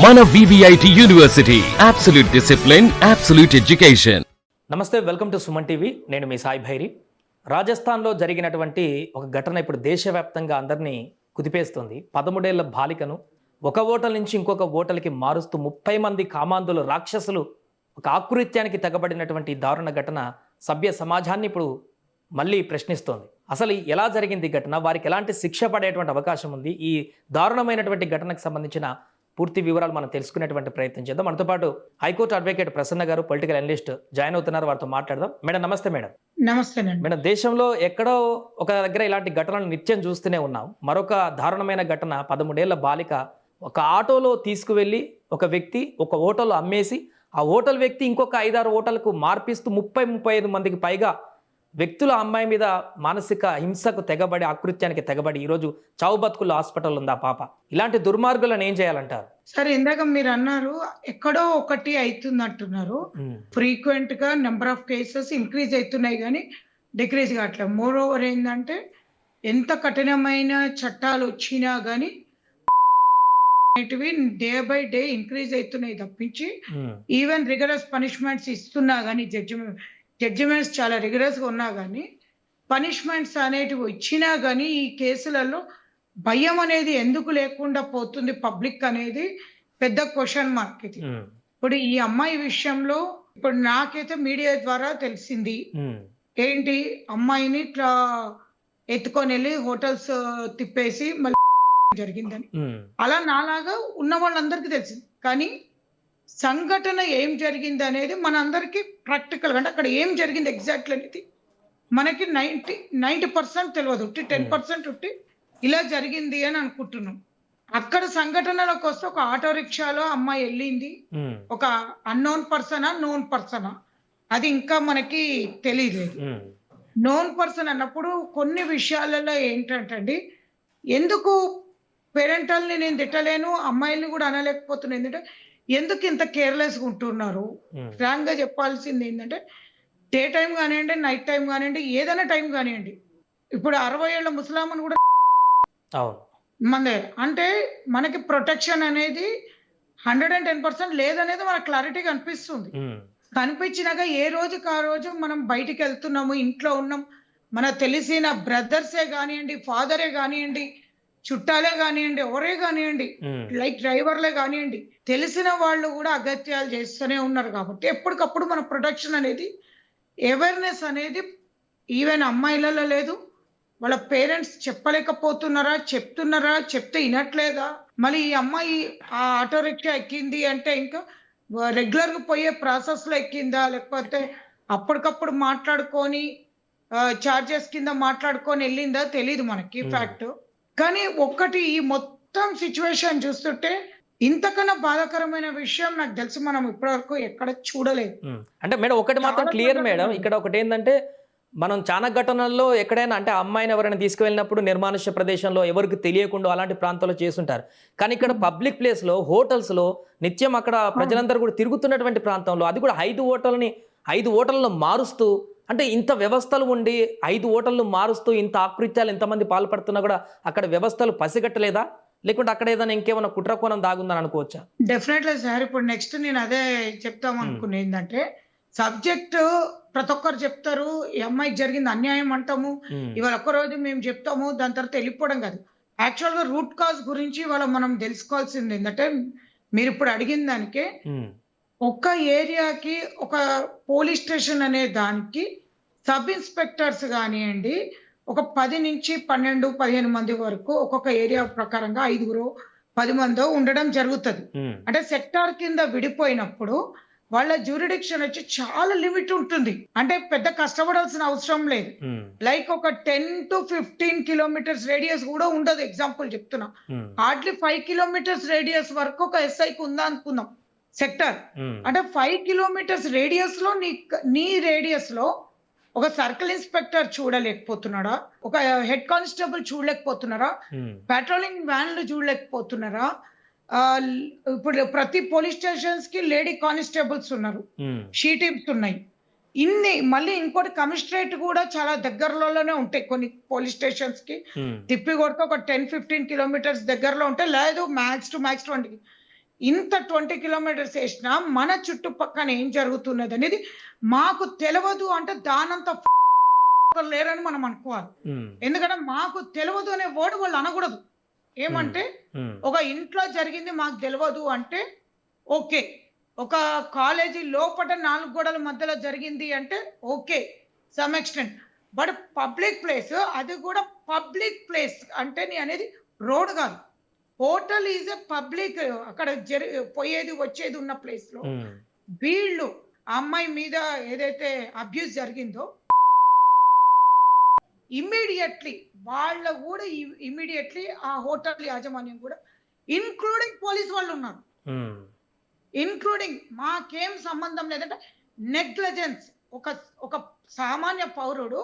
మన VVIT university absolute discipline, absolute education. నమస్తే, welcome to Suman TV. నేను మీ సాయి భైరి. రాజస్థాన్లో జరిగినటువంటి ఒక ఘటన ఇప్పుడు దేశవ్యాప్తంగా అందరినీ కుదిపేస్తుంది. 13 ఏళ్ల బాలికను ఒక ఓటల్ నుంచి ఇంకొక ఓటల్కి మారుస్తూ 30 మంది కామాంధులు రాక్షసులు ఒక ఆకృత్యానికి తెగబడినటువంటి దారుణ ఘటన సభ్య సమాజాన్ని ఇప్పుడు మళ్ళీ ప్రశ్నిస్తోంది. అసలు ఎలా జరిగింది ఈ ఘటన, వారికి ఎలాంటి శిక్ష పడేటువంటి అవకాశం ఉంది, ఈ దారుణమైనటువంటి ఘటనకు సంబంధించిన పూర్తి వివరాలు మనం తెలుసుకునేటువంటి ప్రయత్నం చేద్దాం. మనతో పాటు హైకోర్టు అడ్వకేట్ ప్రసన్న గారు, పొలిటికల్ అనలిస్ట్ జాయిన్ అవుతున్నారు. వారితో మాట్లాడదాం. మేడం నమస్తే. మేడం నమస్తేనండి. మేడం, దేశంలో ఎక్కడో ఒక దగ్గర ఇలాంటి ఘటనలు నిత్యం చూస్తూనే ఉన్నాం. మరొక దారుణమైన ఘటన, 13 ఏళ్ల బాలిక ఒక ఆటోలో తీసుకువెళ్ళి ఒక వ్యక్తి ఒక హోటల్లో అమ్మేసి ఆ హోటల్ వ్యక్తి ఇంకొక 5-6 హోటల్కు మార్పిస్తూ 30-35 మందికి పైగా వ్యక్తుల అమ్మాయి మీద మానసిక హింసకు తెగబడి, ఆకృత్యానికి తెగబడి ఈరోజు చావు బతుకుల్లో హాస్పిటల్ ఉంది ఆ పాప. ఇలాంటి దుర్మార్గులను ఏం చేయాలంటారు? సరే, ఇందాక మీరు అన్నారు ఎక్కడో ఒకటి అవుతుంది అంటున్నారు. ఫ్రీక్వెంట్ గా నెంబర్ ఆఫ్ కేసెస్ ఇంక్రీజ్ అవుతున్నాయి కానీ డిక్రీజ్ కావట్లేదు. మోర్ ఓవర్ ఏంటంటే ఎంత కఠినమైన చట్టాలు వచ్చినా కానీ డే బై డే ఇంక్రీజ్ అవుతున్నాయి తప్పించి ఈవెన్ రిగరస్ పనిష్మెంట్స్ ఇస్తున్నా కానీ జడ్జిమెంట్స్ చాలా రిగరస్ గా ఉన్నా కానీ పనిష్మెంట్స్ అనేటివి ఇచ్చినా కానీ ఈ కేసులలో భయం అనేది ఎందుకు లేకుండా పోతుంది పబ్లిక్ అనేది పెద్ద క్వశ్చన్ మార్క్. ఇది ఇప్పుడు ఈ అమ్మాయి విషయంలో ఇప్పుడు నాకైతే మీడియా ద్వారా తెలిసింది ఏంటి, అమ్మాయిని ఇట్లా ఎత్తుకొని వెళ్ళి హోటల్స్ తిప్పేసి మళ్ళీ జరిగిందని. అలా నాలాగా ఉన్న వాళ్ళందరికీ తెలిసింది. కానీ సంఘటన ఏం జరిగింది అనేది మనందరికీ ప్రాక్టికల్ గా, అంటే అక్కడ ఏం జరిగింది ఎగ్జాక్ట్లీ అనేది మనకి 90% తెలియదు. 10% ఇలా జరిగింది అని అనుకుంటున్నాం. అక్కడ సంఘటనలకు వస్తే ఒక ఆటో రిక్షాలో అమ్మాయి వెళ్ళింది, ఒక అన్నోన్ పర్సనా నోన్ పర్సనా అది ఇంకా మనకి తెలియలేదు. నోన్ పర్సన్ అన్నప్పుడు కొన్ని విషయాలలో ఏంటంటే ఎందుకు పేరెంటల్ని నేను తిట్టలేను, అమ్మాయిల్ని కూడా అనలేకపోతున్నాను. ఏంటంటే ఎందుకు ఇంత కేర్లెస్గా ఉంటున్నారు? ఫ్రాంక్ గా చెప్పాల్సింది ఏంటంటే డే టైం కానివ్వండి, నైట్ టైం కానివ్వండి, ఏదైనా టైం కానివ్వండి. ఇప్పుడు 60 ఏళ్ల ముసలామని కూడా మన దగ్గర అంటే మనకి ప్రొటెక్షన్ అనేది 110% లేదనేది మనకు క్లారిటీగా అనిపిస్తుంది. కనిపించినాక ఏ రోజుకి ఆ రోజు మనం బయటికి వెళ్తున్నాము, ఇంట్లో ఉన్నాం, మనకు తెలిసిన బ్రదర్సే కానివ్వండి, ఫాదరే కానివ్వండి, చుట్టాలే కానివ్వండి, ఎవరే కానివ్వండి, లైక్ డ్రైవర్లే కానివ్వండి, తెలిసిన వాళ్ళు కూడా అగత్యాలు చేస్తూనే ఉన్నారు. కాబట్టి ఎప్పటికప్పుడు మన ప్రొటెక్షన్ అనేది, అవేర్నెస్ అనేది ఈవెన్ అమ్మాయిలలో లేదు. వాళ్ళ పేరెంట్స్ చెప్పలేకపోతున్నారా, చెప్తున్నారా, చెప్తే వినట్లేదా? మళ్ళీ ఈ అమ్మాయి ఆ ఆటో రిక్షా ఎక్కింది అంటే ఇంకా రెగ్యులర్ గా పోయే ప్రాసెస్ లో ఎక్కిందా, లేకపోతే అప్పటికప్పుడు మాట్లాడుకొని చార్జెస్ కింద మాట్లాడుకొని వెళ్ళిందా తెలియదు మనకి ఫ్యాక్ట్. కానీ ఒక్కటి, ఈ మొత్తం సిచ్యువేషన్ చూస్తుంటే ఇంతకన్నా బాధాకరమైన విషయం నాకు తెలిసి మనం ఇప్పటివరకు ఎక్కడ చూడలేదు. అంటే మేడం ఒకటి మాత్రం క్లియర్ మేడం, ఇక్కడ ఒకటి ఏంటంటే మనం చాలా ఘటనల్లో ఎక్కడైనా అంటే అమ్మాయిని ఎవరైనా తీసుకువెళ్ళినప్పుడు నిర్మానుష్య ప్రదేశంలో ఎవరికి తెలియకుండా అలాంటి ప్రాంతాల్లో చేస్తుంటారు. కానీ ఇక్కడ పబ్లిక్ ప్లేస్లో, హోటల్స్లో నిత్యం అక్కడ ప్రజలందరూ కూడా తిరుగుతున్నటువంటి ప్రాంతంలో, అది కూడా 5 హోటళ్ళను మారుస్తూ, అంటే ఇంత వ్యవస్థలు ఉండి 5 హోటళ్ళు మారుస్తూ ఇంత ఆకృత్యాలు ఎంతమంది పాల్పడుతున్నా కూడా అక్కడ వ్యవస్థలు పసిగట్టలేదా? లేకుంటే అక్కడ ఏదైనా ఇంకేమైనా కుట్రకోణం దాగుందని అనుకోవచ్చా? Definitely sir. ఇప్పుడు నెక్స్ట్ నేను అదే చెప్తాం అనుకునే ఏంటంటే, సబ్జెక్ట్ ప్రతి ఒక్కరు చెప్తారు, ఈ అమ్మాయికి జరిగింది అన్యాయం అంటాము, ఇవాళ ఒక్కరోజు మేము చెప్తాము, దాని తర్వాత వెళ్ళిపోవడం కాదు. యాక్చువల్ గా రూట్ కాజ్ గురించి ఇవాళ మనం తెలుసుకోవాల్సింది ఏంటంటే, మీరు ఇప్పుడు అడిగిన దానికే ఒక్క ఏరియాకి ఒక పోలీస్ స్టేషన్ అనే దానికి సబ్ ఇన్స్పెక్టర్స్ కానివ్వండి, ఒక 10 నుంచి 12-15 మంది వరకు ఒక్కొక్క ఏరియా ప్రకారంగా 5-10 మందో ఉండడం జరుగుతుంది. అంటే సెక్టార్ కింద విడిపోయినప్పుడు వాళ్ళ జ్యూరిడిక్షన్ వచ్చి చాలా లిమిట్ ఉంటుంది. అంటే పెద్ద కష్టపడాల్సిన అవసరం లేదు. లైక్ ఒక 10-15 కిలోమీటర్స్ రేడియస్ కూడా ఉండదు. ఎగ్జాంపుల్ చెప్తున్నా, హార్డ్లీ 5 కిలోమీటర్స్ రేడియస్ వరకు ఒక ఎస్ఐకి ఉందా అనుకుందాం సెక్టర్. అంటే 5 కిలోమీటర్స్ రేడియస్ లో నీ రేడియస్ లో ఒక సర్కిల్ ఇన్స్పెక్టర్ చూడలేకపోతున్నారా, ఒక హెడ్ కానిస్టేబుల్ చూడలేకపోతున్నారా, పెట్రోలింగ్ వ్యాన్లు చూడలేకపోతున్నారా? ఇప్పుడు ప్రతి పోలీస్ స్టేషన్స్ కి లేడీ కానిస్టేబుల్స్ ఉన్నారు, షీ టీమ్స్ ఉన్నాయి. ఇన్ని మళ్ళీ ఇంకోటి కమిషనరేట్ కూడా చాలా దగ్గరలోనే ఉంటాయి కొన్ని పోలీస్ స్టేషన్స్ కి. తిప్పి కొడితే ఒక 10-15 కిలోమీటర్స్ దగ్గరలో ఉంటాయి, లేదు మ్యాక్స్ టు మ్యాక్స్ 20. ఇంత 20 కిలోమీటర్స్ వేసినా మన చుట్టుపక్కన ఏం జరుగుతున్నది అనేది మాకు తెలియదు అంటే దానంత లేరని మనం అనుకోవాలి. ఎందుకంటే మాకు తెలియదు అనే వర్డ్ వాళ్ళు అనకూడదు. ఏమంటే ఒక ఇంట్లో జరిగింది మాకు తెలియదు అంటే ఓకే, ఒక కాలేజీ లోపల 4 గోడల మధ్యలో జరిగింది అంటే okay some extent. But public place, అది కూడా పబ్లిక్ ప్లేస్ అంటే నీ అనేది రోడ్ కాదు, హోటల్ ఈజ్ ఎ పబ్లిక్. అక్కడ పోయేది వచ్చేది ఉన్న ప్లేస్ లో వీళ్ళు ఆ అమ్మాయి మీద ఏదైతే అబ్యూస్ జరిగిందో ఇమ్మీడియట్లీ వాళ్ళ కూడా ఇమ్మీడియట్లీ ఆ హోటల్ యాజమాన్యం కూడా ఇన్క్లూడింగ్ పోలీస్ వాళ్ళు ఉన్నారు. ఇన్క్లూడింగ్ మాకేం సంబంధం లేదంటే నెగ్లిజెన్స్, ఒక సామాన్య పౌరుడు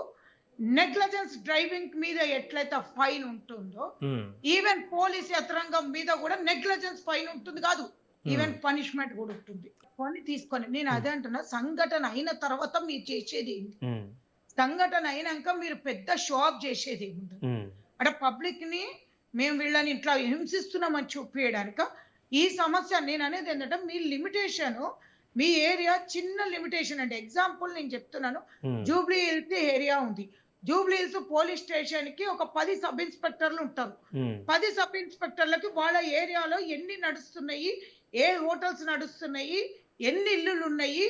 నెగ్లిజెన్స్ డ్రైవింగ్ మీద ఎట్లయితే ఫైన్ ఉంటుందో ఈవెన్ పోలీస్ యంత్రాంగం మీద కూడా నెగ్లిజెన్స్ ఫైన్ ఉంటుంది కాదు, ఈవెన్ పనిష్మెంట్ కూడా ఉంటుంది. కొని తీసుకొని నేను అదే అంటున్నా, సంఘటన అయిన తర్వాత మీరు చేసేది ఏంటి? సంఘటన అయినాక మీరు పెద్ద షో ఆఫ్ చేసేది ఏముంది? అంటే పబ్లిక్ ని మేము వీళ్ళని ఇట్లా హింసిస్తున్నామని చూపించడానిక ఈ సమస్య. నేను అనేది ఏంటంటే మీ లిమిటేషన్, మీ ఏరియా చిన్న లిమిటేషన్. అంటే ఎగ్జాంపుల్ నేను చెప్తున్నాను, జూబ్లీ హిల్స్ ఏరియా ఉంది. జూబ్లీ హిల్స్ పోలీస్ స్టేషన్ కి ఒక 10 సబ్ ఇన్స్పెక్టర్లు ఉంటారు. 10 సబ్ ఇన్స్పెక్టర్లకి వాళ్ళ ఏరియాలో ఎన్ని నడుస్తున్నాయి, ఏ హోటల్స్ నడుస్తున్నాయి, ఎన్ని ఇల్లులు ఉన్నాయి,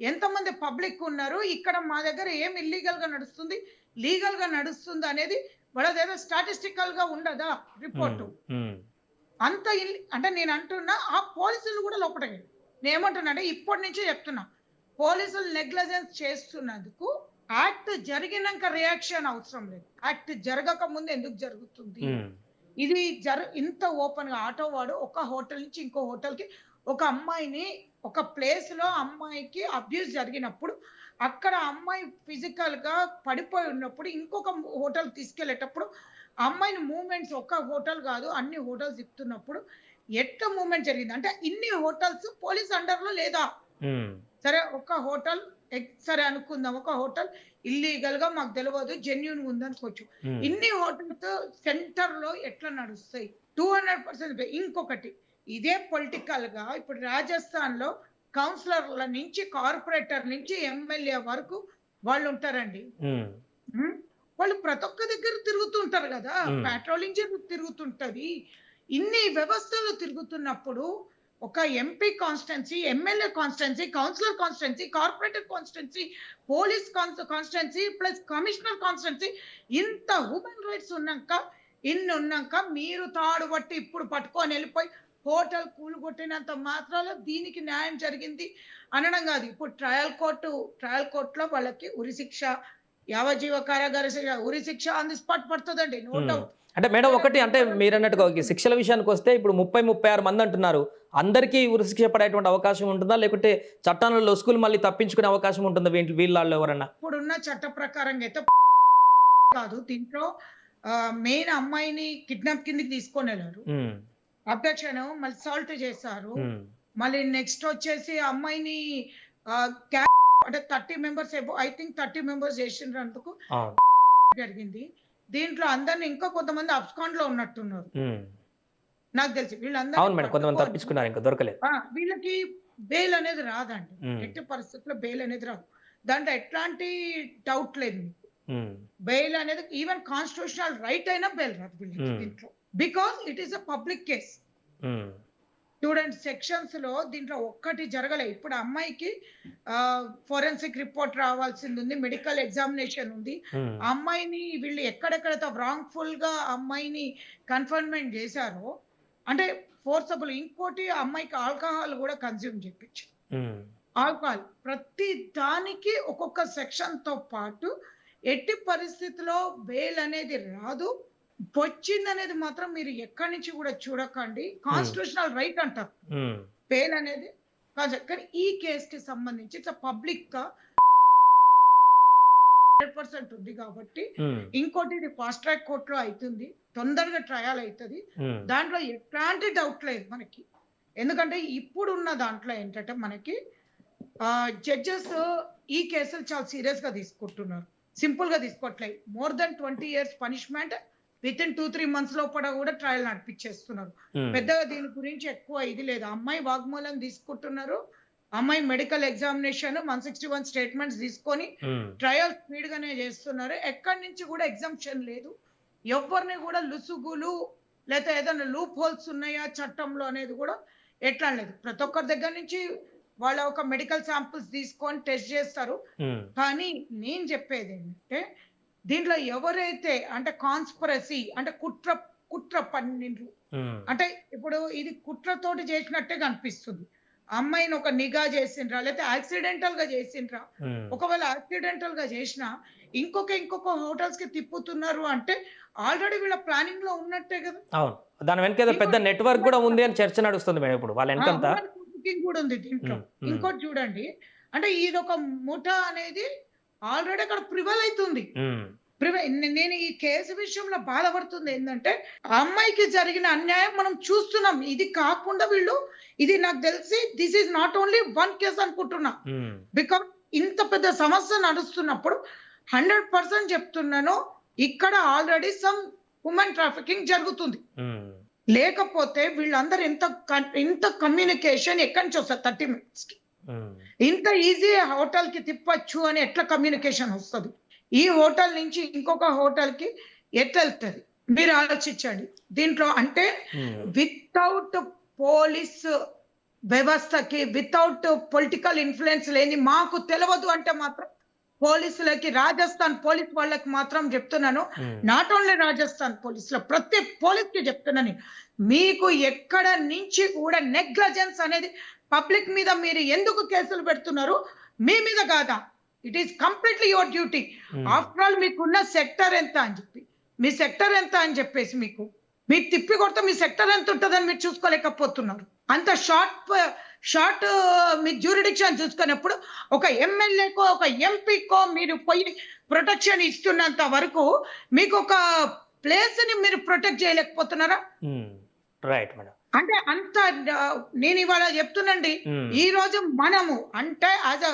ఎంతమంది పబ్లిక్ ఉన్నారు, ఇక్కడ మా దగ్గర ఏం ఇల్లీగల్ గా నడుస్తుంది, లీగల్ గా నడుస్తుంది అనేది వాళ్ళదేదో స్టాటిస్టికల్ గా ఉండదా రిపోర్టు? అంత అంటే నేను అంటున్నా ఆ పోలీసులు కూడా లోపల. నేను ఏమంటున్నా అంటే ఇప్పటి నుంచే చెప్తున్నా, పోలీసులు నెగ్లిజెన్స్ చేస్తున్నందుకు యాక్ట్ జరిగినాక రియాక్షన్ అవసరం లేదు. యాక్ట్ జరగక ముందు ఎందుకు జరుగుతుంది ఇది? ఇంత ఓపెన్ గా ఆటో వాడు ఒక హోటల్ నుంచి ఇంకో హోటల్ కి ఒక అమ్మాయిని, ఒక ప్లేస్ లో అమ్మాయికి అబ్యూస్ జరిగినప్పుడు అక్కడ అమ్మాయి ఫిజికల్ గా పడిపోయి ఉన్నప్పుడు ఇంకొక హోటల్ తీసుకెళ్లేటప్పుడు అమ్మాయిని మూవ్మెంట్స్, ఒక్క హోటల్ కాదు అన్ని హోటల్స్ తిప్పుతున్నప్పుడు ఎట్లా మూవ్మెంట్ జరిగింది అంటే ఇన్ని హోటల్స్ పోలీస్ అండర్ లో లేదా? సరే ఒక హోటల్ సరే అనుకుందాం, ఒక హోటల్ ఇల్లీగల్ గా మాకు తెలియదు జెన్యూన్ ఉందనుకోవచ్చు. ఇన్ని హోటల్స్ సెంటర్ లో ఎట్లా నడుస్తాయి? 200%. ఇంకొకటి ఇదే పొలిటికల్ గా ఇప్పుడు రాజస్థాన్ లో కౌన్సిలర్ల నుంచి కార్పొరేటర్ నుంచి ఎమ్మెల్యే వరకు వాళ్ళు ఉంటారండి. వాళ్ళు ప్రతి ఒక్క దగ్గర తిరుగుతుంటారు కదా, పెట్రోలింగ్ తిరుగుతుంటది. ఇన్ని వ్యవస్థలు తిరుగుతున్నప్పుడు ఒక MP constituency, MLA constituency, councillor constituency, corporator constituency, police constituency plus commissioner constituency, ఇంత హ్యూమన్ రైట్స్ ఉన్నాక మీరు తాడు బట్టి ఇప్పుడు పట్టుకొని వెళ్ళిపోయి హోటల్ కూలగొట్టినంత మాత్రాలు దీనికి న్యాయం జరిగింది అనడం కాదు. ఇప్పుడు ట్రయల్ కోర్టులో వాళ్ళకి ఉరిశిక్ష, యావజ్జీవ కారాగార ఉరిశిక్ష ఆన్ ది స్పాట్ పడుతుందండి, నో డౌట్. అంటే మేడం ఒకటి, అంటే మీరు అన్నట్టుగా శిక్షల విషయానికి వస్తే ఇప్పుడు 30-36 మంది అంటున్నారు, అందరికీ ఉరిశిక్ష పడేటువంటి అవకాశం ఉంటుందా, లేకుంటే చట్టంలో లొసుగులు మళ్ళీ తప్పించుకునే అవకాశం ఉంటుందా వీళ్ళలో ఎవరన్నా? ఇప్పుడున్న చట్ట ప్రకారంగా అయితే కాదు, దీంట్లో మెయిన్ అమ్మాయిని కిడ్నాప్ కిందకి తీసుకొని వెళ్ళారు, అబ్డక్షన్, మళ్ళీ సాల్ట్ చేశారు, మళ్ళీ నెక్స్ట్ వచ్చేసి అమ్మాయిని అంటే 30 మెంబర్స్ ఐ థింక్ 30 మెంబర్స్ చేసినందుకు జరిగింది. దీంట్లో అందరిని ఇంకా కొంతమంది అబ్స్కాండ్ లో ఉన్నట్టున్నారు నాకు తెలిసి. వీళ్ళందరూ వీళ్ళకి బెయిల్ అనేది రాదండి, ఎట్టి పరిస్థితుల్లో బెయిల్ అనేది రాదు. దాంట్లో ఎట్లాంటి డౌట్ లేదు మీకు. బెయిల్ అనేది ఈవెన్ కాన్స్టిట్యూషనల్ రైట్ అయినా బెయిల్ రాదు వీళ్ళకి దీంట్లో, because it is a public case. Student sections లో దీంట్లో ఒక్కటి జరగలేదు. ఇప్పుడు అమ్మాయికి ఫోరెన్సిక్ రిపోర్ట్ రావాల్సింది ఉంది, మెడికల్ ఎగ్జామినేషన్ ఉంది. అమ్మాయిని వీళ్ళు ఎక్కడెక్కడైతే రాంగ్ఫుల్ గా అమ్మాయిని కన్ఫర్న్మెంట్ చేశారో అంటే ఫోర్సబుల్. ఇంకోటి అమ్మాయికి ఆల్కహాల్ కూడా కన్జ్యూమ్ చేయించు, ఆల్కహాల్. ప్రతి దానికి ఒక్కొక్క సెక్షన్ తో పాటు ఎట్టి పరిస్థితిలో బెయిల్ అనేది రాదు. వచ్చింది అనేది మాత్రం మీరు ఎక్కడి నుంచి కూడా చూడకండి, కాన్స్టిట్యూషనల్ రైట్ అంటారు బెయిల్ అనేది. కానీ ఈ కేసు కి సంబంధించి పబ్లిక్ గా 100% ఉంది కాబట్టి ఇంకోటి ఇది ఫాస్ట్ ట్రాక్ కోర్టులో అవుతుంది, తొందరగా ట్రయల్ అవుతుంది, దాంట్లో ఎట్లాంటి డౌట్ లేదు మనకి. ఎందుకంటే ఇప్పుడున్న దాంట్లో ఏంటంటే మనకి జడ్జెస్ ఈ కేసులు చాలా సీరియస్ గా తీసుకుంటున్నారు, సింపుల్ గా తీసుకోవట్లేదు. More than 20 years punishment with in 2-3 months లోపల కూడా ట్రయల్ నడిపించేస్తున్నారు. పెద్దగా దీని గురించి ఎక్కువ ఇది లేదు. అమ్మాయి వాగ్మూలం తీసుకుంటున్నారు, అమ్మాయి మెడికల్ ఎగ్జామినేషన్ 161 స్టేట్మెంట్స్ తీసుకొని ట్రయల్ స్పీడ్ గానే చేస్తున్నారు. ఎక్కడి నుంచి కూడా ఎగ్జామ్షన్ లేదు. ఎవరిని కూడా లుసుగులు లేదా ఏదైనా లూప్ హోల్స్ ఉన్నాయా చట్టంలో అనేది కూడా ఎట్లా లేదు. ప్రతి ఒక్కరి దగ్గర నుంచి వాళ్ళ ఒక మెడికల్ శాంపిల్స్ తీసుకొని టెస్ట్ చేస్తారు. కానీ నేను చెప్పేది ఏంటంటే దీంట్లో ఎవరైతే అంటే కాన్స్పిరసీ అంటే కుట్ర పన్నిండ్రు అంటే ఇప్పుడు ఇది కుట్రతోటి చేసినట్టే కనిపిస్తుంది. అమ్మాయిని ఒక నిఘా చేసిండ్రా లేకపోతే యాక్సిడెంటల్ గా చేసిండ్రా, ఒకవేళ యాక్సిడెంటల్ గా చేసినా ఇంకొక హోటల్స్ కి తిప్పుతున్నారు అంటే ఆల్రెడీ వీళ్ళ ప్లానింగ్ లో ఉన్నట్టే కదా. అవును, దాని వెనక ఏదో పెద్ద నెట్వర్క్ కూడా ఉంది అని చర్చ నడుస్తుంది మేడం ఇప్పుడు వాళ్ళ వెనకంతా. కూడా ఉంది దీంట్లో. ఇంకోటి చూడండి, అంటే ఇది ఒక ముఠా అనేది ఆల్రెడీ అక్కడ ప్రివల్ అవుతుంది. నేను ఈ కేసు విషయంలో బాధపడుతుంది ఏంటంటే ఆ అమ్మాయికి జరిగిన అన్యాయం మనం చూస్తున్నాం. ఇది కాకుండా వీళ్ళు ఇది నాకు తెలిసి this is not only one case అనుకుంటున్నా. బికాస్ ఇంత పెద్ద సమస్య నడుస్తున్నప్పుడు 100% చెప్తున్నాను, ఇక్కడ ఆల్రెడీ సమ్ ఉమెన్ ట్రాఫికింగ్ జరుగుతుంది. లేకపోతే వీళ్ళందరూ ఇంత కమ్యూనికేషన్ ఎక్కడి నుంచి వస్తారు 30 minutes కి? ఇంత ఈజీ హోటల్ కి తిప్పచ్చు అని ఎట్లా కమ్యూనికేషన్ వస్తుంది? ఈ హోటల్ నుంచి ఇంకొక హోటల్ కి ఎట్లా వెళ్తుంది? మీరు ఆలోచించండి. దీంట్లో అంటే వితౌట్ పోలీస్ వ్యవస్థకి, వితౌట్ పొలిటికల్ ఇన్ఫ్లుయెన్స్ లేని మాకు తెలియదు అంటే మాత్రం పోలీసులకి, రాజస్థాన్ పోలీస్ వాళ్ళకి మాత్రం చెప్తున్నాను, నాట్ ఓన్లీ రాజస్థాన్ పోలీసులో ప్రతి పోలీస్ కి చెప్తున్నాను, మీకు ఎక్కడ నుంచి కూడా నెగ్లజెన్స్ అనేది పబ్లిక్ మీద మీరు ఎందుకు కేసులు పెడుతున్నారు? మీ మీద కాదా? It is completely your duty. After all మీకున్న సెక్టర్ ఎంత అని చెప్పి, మీ సెక్టర్ ఎంత అని చెప్పేసి మీకు తిప్పి కొడితే మీ సెక్టర్ ఎంత ఉంటుందని మీరు చూసుకోలేకపోతున్నారు. అంత షార్ట్ మీ జ్యూరిడిక్షన్ చూసుకున్నప్పుడు ఒక ఎమ్మెల్యేకో ఒక ఎంపీకో మీరు పోయి ప్రొటెక్షన్ ఇస్తున్నంత వరకు మీకు ఒక ప్లేస్ ని మీరు ప్రొటెక్ట్ చేయలేకపోతున్నారా? Right madam. అంటే అంత నేను ఇవాళ చెప్తున్నాండి, ఈ రోజు మనము అంటే as a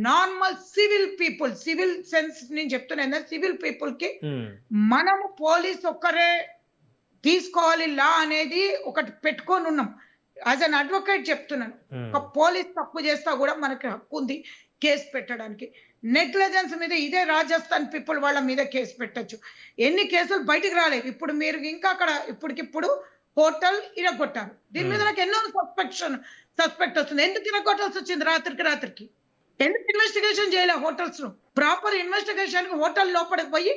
normal civil people, civil sense నేను చెప్తున్నా, సివిల్ పీపుల్ కి మనము పోలీస్ ఒక్కరే తీసుకోవాలి లా అనేది ఒకటి పెట్టుకొని ఉన్నాం. యాజ్ అన్ అడ్వకేట్ చెప్తున్నాను, ఒక పోలీస్ తప్పు చేస్తా కూడా మనకి హక్కు ఉంది కేసు పెట్టడానికి. నెగ్లిజెన్స్ మీద ఇదే రాజస్థాన్ పీపుల్ వాళ్ళ మీద కేసు పెట్టచ్చు. ఎన్ని కేసులు బయటికి రాలేదు. ఇప్పుడు మీరు ఇంకా అక్కడ ఇప్పటికిప్పుడు హోటల్ ఇరగొట్టారు. దీని మీద నాకు ఎన్నో సస్పెక్ట్ వస్తుంది. ఎందుకు ఇరగొట్టాల్సి వచ్చింది రాత్రికి? ఎందుకు ఇన్వెస్టిగేషన్ చేయలే హోటల్స్ లో? ప్రాపర్ ఇన్వెస్టిగేషన్ హోటల్ లోపలికి పోయి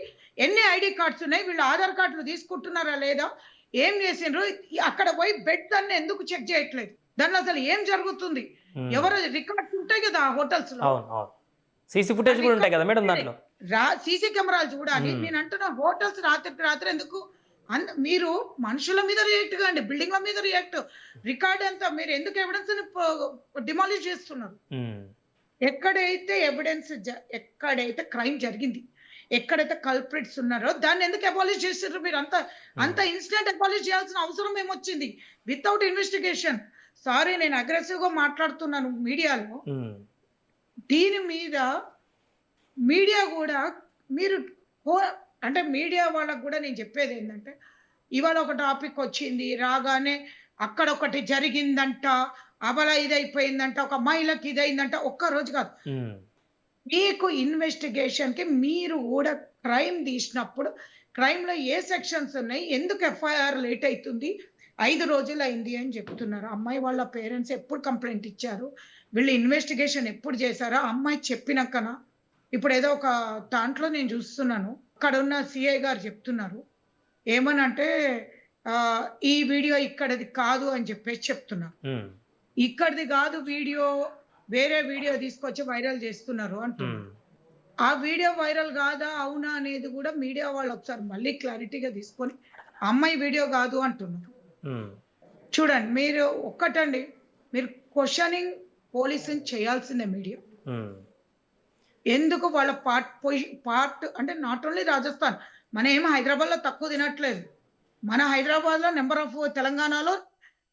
ఎన్ని ఐడి కార్డ్స్ ఉన్నాయి, వీళ్ళు ఆధార్ కార్డులు తీసుకుంటున్నారా లేదా, ఏం చేసిండ్రు, అక్కడ పోయి బెడ్ అన్ని ఎందుకు చెక్ చేయట్లేదు? దాంట్లో అసలు ఏం జరుగుతుంది? ఎవరు రికార్డ్స్ ఉంటాయి కదా హోటల్స్ లో, సీసీ ఫుటేజ్ కూడా ఉంటాయి కదా మేడం దాంట్లో, సీసీ కెమెరాలు చూడాలి. నేను అంటున్నా హోటల్స్ రాత్రి ఎందుకు మీరు మనుషుల మీద రియాక్ట్ కాండి, బిల్డింగ్ల మీద రికార్డ్ అంతా మీరు ఎందుకు ఎవిడెన్స్ డిమాలిష్ చేస్తున్నారు? ఎక్కడైతే ఎవిడెన్స్, ఎక్కడైతే క్రైమ్ జరిగింది, ఎక్కడైతే కల్ప్రిట్స్ ఉన్నారో దాన్ని ఎందుకు అబాలిష్ చేసారు? మీరు అంత ఇన్సిడెంట్ అబాలిష్ చేయాల్సిన అవసరం ఏమొచ్చింది వితౌట్ ఇన్వెస్టిగేషన్? సారీ, నేను అగ్రెసివ్ గా మాట్లాడుతున్నాను మీడియాలో. దీని మీద మీడియా కూడా మీరు అంటే మీడియా వాళ్ళకు కూడా నేను చెప్పేది ఏంటంటే, ఇవాళ ఒక టాపిక్ వచ్చింది రాగానే అక్కడ ఒకటి జరిగిందంట, అబల ఇదైపోయిందంట, ఒక మహిళకి ఇదైందంట, ఒక్క రోజు కాదు. మీకు ఇన్వెస్టిగేషన్ కి మీరు కూడా క్రైమ్ తీసినప్పుడు క్రైమ్ లో ఏ సెక్షన్స్ ఉన్నాయి, ఎందుకు ఎఫ్ఐఆర్ లేట్ అవుతుంది, 5 రోజులు అయింది అని చెప్తున్నారు. అమ్మాయి వాళ్ళ పేరెంట్స్ ఎప్పుడు కంప్లైంట్ ఇచ్చారు, వీళ్ళు ఇన్వెస్టిగేషన్ ఎప్పుడు చేశారా? అమ్మాయి చెప్పినాకనా? ఇప్పుడు ఏదో ఒక దాంట్లో నేను చూస్తున్నాను, అక్కడ ఉన్న సిఐ గారు చెప్తున్నారు ఏమనంటే ఈ వీడియో ఇక్కడది కాదు అని చెప్పేసి చెప్తున్నారు. ఇక్కడిది కాదు వీడియో, వేరే వీడియో తీసుకొచ్చి వైరల్ చేస్తున్నారు అంటున్నారు. ఆ వీడియో వైరల్ కాదా అవునా అనేది కూడా మీడియా వాళ్ళు ఒకసారి మళ్ళీ క్లారిటీగా తీసుకొని అమ్మాయి వీడియో కాదు అంటున్నారు. చూడండి, మీరు ఒక్కటండి, మీరు క్వశ్చనింగ్ పోలీసింగ్ చేయాల్సిందే మీడియా. ఎందుకు వాళ్ళ పార్ట్ అంటే నాట్ ఓన్లీ రాజస్థాన్, మన ఏమో హైదరాబాద్ లో తక్కువ తినట్లేదు. మన హైదరాబాద్ లో నెంబర్ ఆఫ్, తెలంగాణలో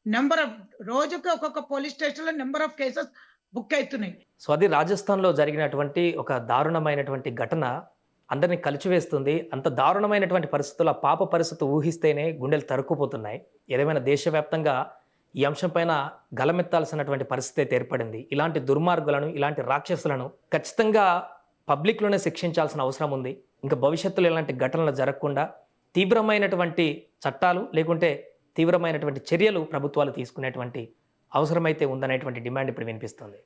నెంబర్ ఆఫ్, రోజుకి ఒక్కొక్క పోలీస్ స్టేషన్ లో నెంబర్ ఆఫ్ కేసెస్ బుక్ అవుతున్నాయి. సో అది రాజస్థాన్ లో జరిగినటువంటి ఒక దారుణమైనటువంటి ఘటన. అందరినీ కలిచివేస్తుంది. అంత దారుణమైనటువంటి పరిస్థితుల్లో ఆ పాప పరిస్థితి ఊహిస్తేనే గుండెలు తరుక్కుపోతున్నాయి. ఏదేమైనా దేశవ్యాప్తంగా ఈ అంశం పైన గలమెత్తాల్సినటువంటి పరిస్థితి అయితే ఏర్పడింది. ఇలాంటి దుర్మార్గులను, ఇలాంటి రాక్షసులను ఖచ్చితంగా పబ్లిక్‌లోనే శిక్షించాల్సిన అవసరం ఉంది. ఇంకా భవిష్యత్తులో ఇలాంటి ఘటనలు జరగకుండా తీవ్రమైనటువంటి చట్టాలు లేకుంటే తీవ్రమైనటువంటి చర్యలు ప్రభుత్వాలు తీసుకునేటువంటి అవసరమైతే ఉందనేటువంటి డిమాండ్ ఇప్పుడు వినిపిస్తుంది.